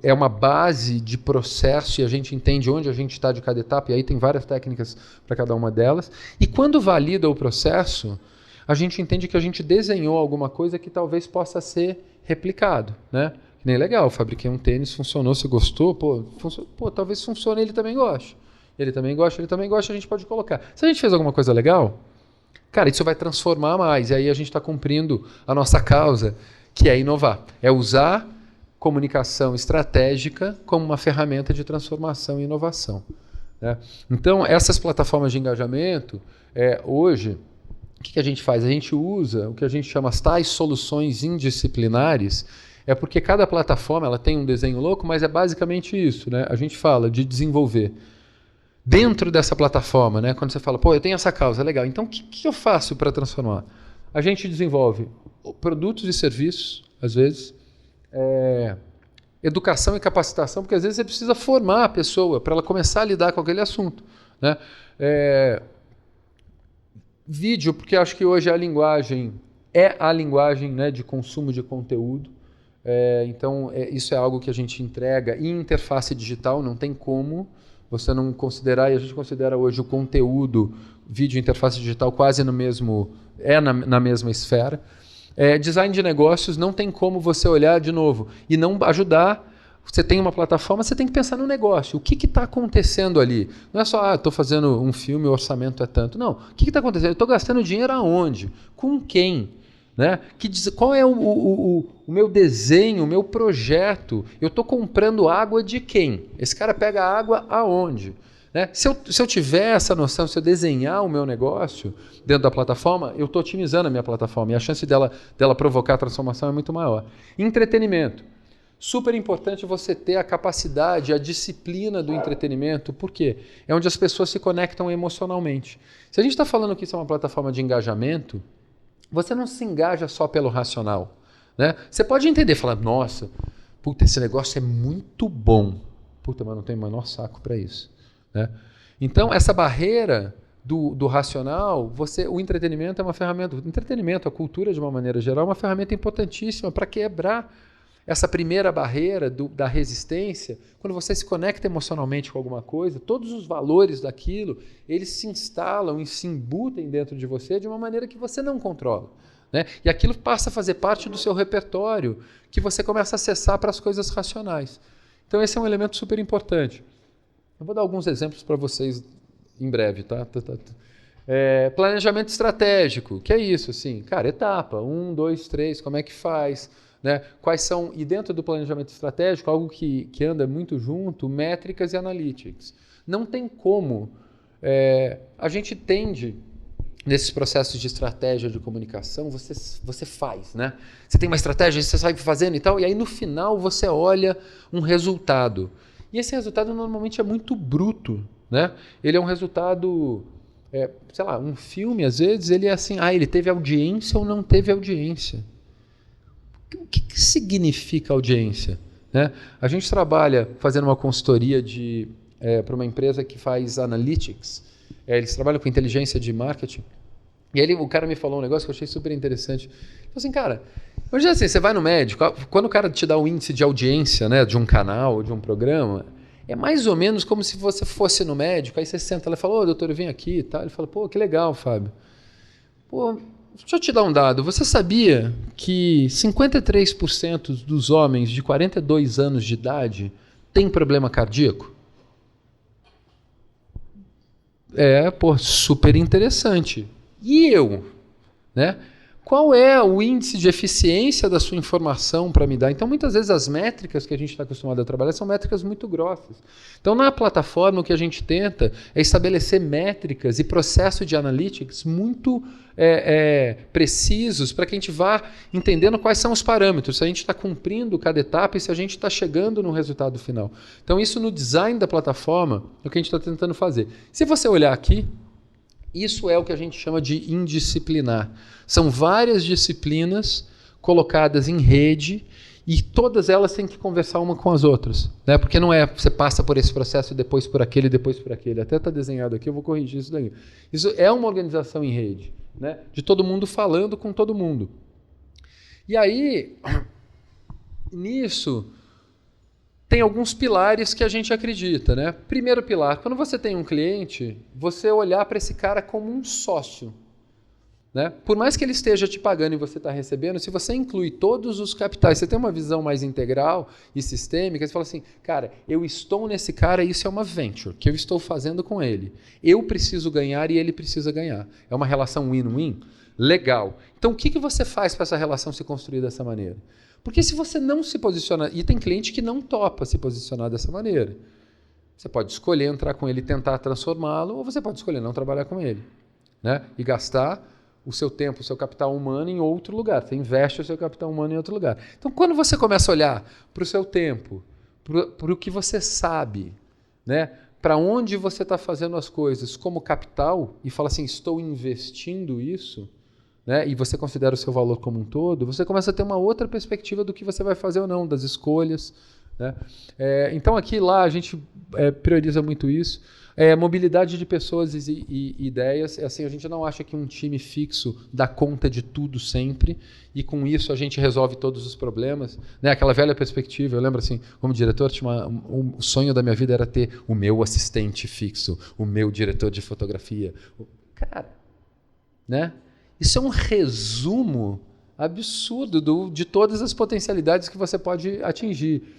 é uma base de processo e a gente entende onde a gente está de cada etapa, e aí tem várias técnicas para cada uma delas, e quando valida o processo, a gente entende que a gente desenhou alguma coisa que talvez possa ser replicado, né? Que nem legal, fabriquei um tênis, funcionou, você gostou, talvez funcione, ele também goste. ele também gosta, a gente pode colocar. Se a gente fez alguma coisa legal, cara, isso vai transformar mais. E aí a gente está cumprindo a nossa causa, que é inovar. É usar comunicação estratégica como uma ferramenta de transformação e inovação, né? Então, essas plataformas de engajamento, hoje, o que a gente faz? A gente usa o que a gente chama as tais soluções indisciplinares, porque cada plataforma ela tem um desenho louco, mas é basicamente isso, né? A gente fala de desenvolver dentro dessa plataforma, né? Quando você fala, pô, eu tenho essa causa, legal, então o que eu faço para transformar? A gente desenvolve produtos e serviços, às vezes, educação e capacitação, porque às vezes você precisa formar a pessoa para ela começar a lidar com aquele assunto, né? Vídeo, porque acho que hoje a linguagem né, de consumo de conteúdo. Então, isso é algo que a gente entrega em interface digital, não tem como você não considerar, e a gente considera hoje o conteúdo, vídeo interface digital quase no mesmo, na mesma esfera. Design de negócios, não tem como você olhar de novo e não ajudar. Você tem uma plataforma, você tem que pensar no negócio. O que está acontecendo ali? Não é só, estou fazendo um filme, o orçamento é tanto. Não. O que está acontecendo? Eu estou gastando dinheiro aonde? Com quem? Né? Qual é o meu desenho, o meu projeto? Eu estou comprando água de quem? Esse cara pega água aonde? Né? Se eu tiver essa noção, se eu desenhar o meu negócio dentro da plataforma, eu estou otimizando a minha plataforma e a chance dela provocar a transformação é muito maior. Entretenimento. Super importante você ter a capacidade, a disciplina do entretenimento, porque é onde as pessoas se conectam emocionalmente. Se a gente está falando que isso é uma plataforma de engajamento, você não se engaja só pelo racional, né? Você pode entender, falar, nossa, puta, esse negócio é muito bom. Puta, mas não tem o menor saco para isso, né? Então, essa barreira do racional, o entretenimento é uma ferramenta, o entretenimento, a cultura de uma maneira geral, é uma ferramenta importantíssima para quebrar essa primeira barreira da resistência. Quando você se conecta emocionalmente com alguma coisa, todos os valores daquilo, eles se instalam e se embutem dentro de você de uma maneira que você não controla, né? E aquilo passa a fazer parte do seu repertório, que você começa a acessar para as coisas racionais. Então esse é um elemento super importante. Eu vou dar alguns exemplos para vocês em breve, tá? Planejamento estratégico, que é isso, assim, cara, etapa, 1, 2, 3, como é que faz? Né? Quais são, e dentro do planejamento estratégico, algo que anda muito junto, métricas e analytics. Não tem como. A gente tende, nesses processos de estratégia de comunicação, você faz, né? Você tem uma estratégia, você sai fazendo e tal, e aí no final você olha um resultado. E esse resultado normalmente é muito bruto, né? Ele é um resultado, sei lá, um filme, às vezes, ele é assim, ele teve audiência ou não teve audiência. O que significa audiência? Né? A gente trabalha fazendo uma consultoria para uma empresa que faz analytics. Eles trabalham com inteligência de marketing. E aí o cara me falou um negócio que eu achei super interessante. Ele falou assim, cara, imagina assim, você vai no médico, quando o cara te dá o índice de audiência, né, de um canal ou de um programa, é mais ou menos como se você fosse no médico, aí você senta lá e fala, doutor, eu vim aqui e tal. Ele fala, que legal, Fábio. Deixa eu te dar um dado. Você sabia que 53% dos homens de 42 anos de idade têm problema cardíaco? Super interessante. E eu? Né? Qual é o índice de eficiência da sua informação para me dar? Então, muitas vezes, as métricas que a gente está acostumado a trabalhar são métricas muito grossas. Então, na plataforma, o que a gente tenta é estabelecer métricas e processo de analytics muito precisos para que a gente vá entendendo quais são os parâmetros, se a gente está cumprindo cada etapa e se a gente está chegando no resultado final. Então, isso no design da plataforma é o que a gente está tentando fazer. Se você olhar aqui, isso é o que a gente chama de indisciplinar. São várias disciplinas colocadas em rede e todas elas têm que conversar uma com as outras, né? Porque não é você passa por esse processo, depois por aquele, depois por aquele. Até está desenhado aqui, eu vou corrigir isso daí. Isso é uma organização em rede, né? De todo mundo falando com todo mundo. E aí, nisso, tem alguns pilares que a gente acredita, né? Primeiro pilar, quando você tem um cliente, você olhar para esse cara como um sócio. Né? Por mais que ele esteja te pagando e você está recebendo, se você inclui todos os capitais, você tem uma visão mais integral e sistêmica, você fala assim, cara, eu estou nesse cara e isso é uma venture que eu estou fazendo com ele. Eu preciso ganhar e ele precisa ganhar. É uma relação win-win? Legal. Então o que você faz para essa relação se construir dessa maneira? Porque se você não se posiciona, e tem cliente que não topa se posicionar dessa maneira, você pode escolher entrar com ele e tentar transformá-lo, ou você pode escolher não trabalhar com ele, né? E gastar o seu tempo, o seu capital humano em outro lugar. Você investe o seu capital humano em outro lugar. Então, quando você começa a olhar para o seu tempo, para o que você sabe, né? Para onde você está fazendo as coisas como capital, e fala assim, estou investindo isso, né? E você considera o seu valor como um todo, você começa a ter uma outra perspectiva do que você vai fazer ou não, das escolhas. Né? Então, aqui lá, a gente prioriza muito isso. Mobilidade de pessoas e ideias. Assim, a gente não acha que um time fixo dá conta de tudo sempre e com isso a gente resolve todos os problemas. Né? Aquela velha perspectiva, eu lembro assim, como diretor, o sonho da minha vida era ter o meu assistente fixo, o meu diretor de fotografia. Cara, né? Isso é um resumo absurdo de todas as potencialidades que você pode atingir.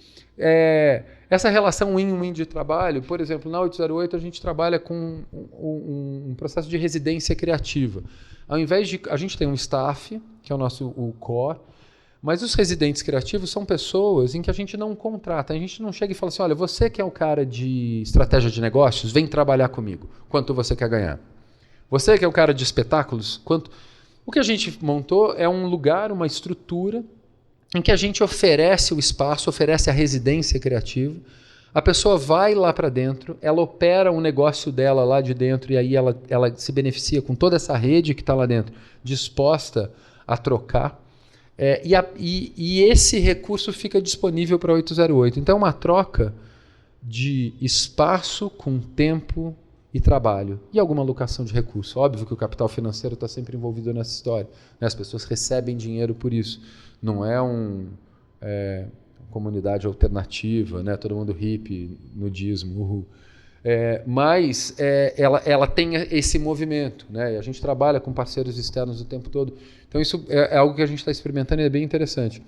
Essa relação win-win de trabalho, por exemplo, na 808 a gente trabalha com um processo de residência criativa. Ao invés de... A gente tem um staff, que é o core, mas os residentes criativos são pessoas em que a gente não contrata. A gente não chega e fala assim, olha, você que é o cara de estratégia de negócios, vem trabalhar comigo. Quanto você quer ganhar? Você que é o cara de espetáculos, quanto... O que a gente montou é um lugar, uma estrutura em que a gente oferece o espaço, oferece a residência criativa, a pessoa vai lá para dentro, ela opera um negócio dela lá de dentro e aí ela se beneficia com toda essa rede que está lá dentro, disposta a trocar, e esse recurso fica disponível para 808. Então é uma troca de espaço com tempo e trabalho, e alguma alocação de recurso. Óbvio que o capital financeiro está sempre envolvido nessa história, né? As pessoas recebem dinheiro por isso. Não é uma comunidade alternativa, né? Todo mundo hippie, nudismo, uhul. Mas ela tem esse movimento, né? E a gente trabalha com parceiros externos o tempo todo. Então isso é algo que a gente está experimentando e é bem interessante.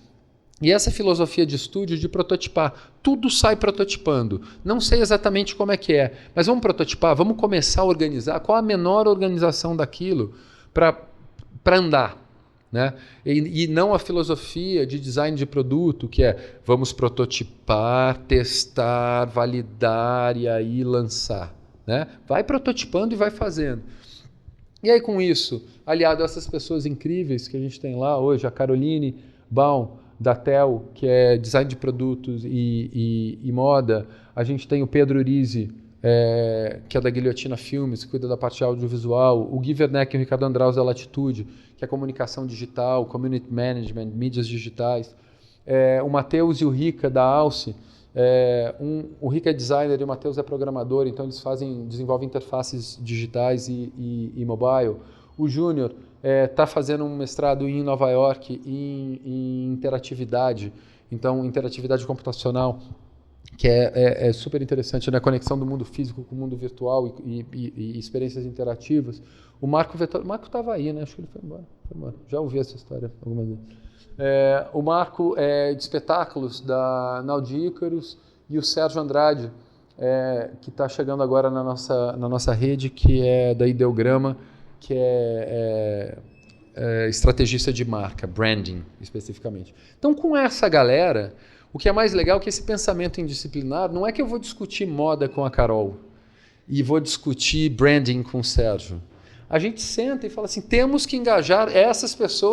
E essa filosofia de estúdio, de prototipar, tudo sai prototipando. Não sei exatamente como é que é, mas vamos prototipar, vamos começar a organizar. Qual a menor organização daquilo para andar? Né? E não a filosofia de design de produto, que é vamos prototipar, testar, validar e aí lançar. Né? Vai prototipando e vai fazendo. E aí com isso, aliado a essas pessoas incríveis que a gente tem lá hoje, a Caroline Baum, da TEL, que é design de produtos e moda. A gente tem o Pedro Urizi, que é da Guilhotina Filmes, que cuida da parte audiovisual. O Gui Werneck e o Ricardo Andraus da Latitude, que é comunicação digital, community management, mídias digitais. O Matheus e o Rica da Alce. O Rica é designer e o Matheus é programador, então eles desenvolvem interfaces digitais e mobile. O Júnior está fazendo um mestrado em Nova York em interatividade, então interatividade computacional, que é super interessante, né? A conexão do mundo físico com o mundo virtual e experiências interativas. O Marco estava aí, né? Acho que ele foi embora. Já ouvi essa história algumas vezes. O Marco de espetáculos da Naudi Ícaros e o Sérgio Andrade, que está chegando agora na nossa rede, que é da Ideograma, que é estrategista de marca, branding especificamente. Então, com essa galera, o que é mais legal é que esse pensamento indisciplinar não é que eu vou discutir moda com a Carol e vou discutir branding com o Sérgio. A gente senta e fala assim, temos que engajar essas pessoas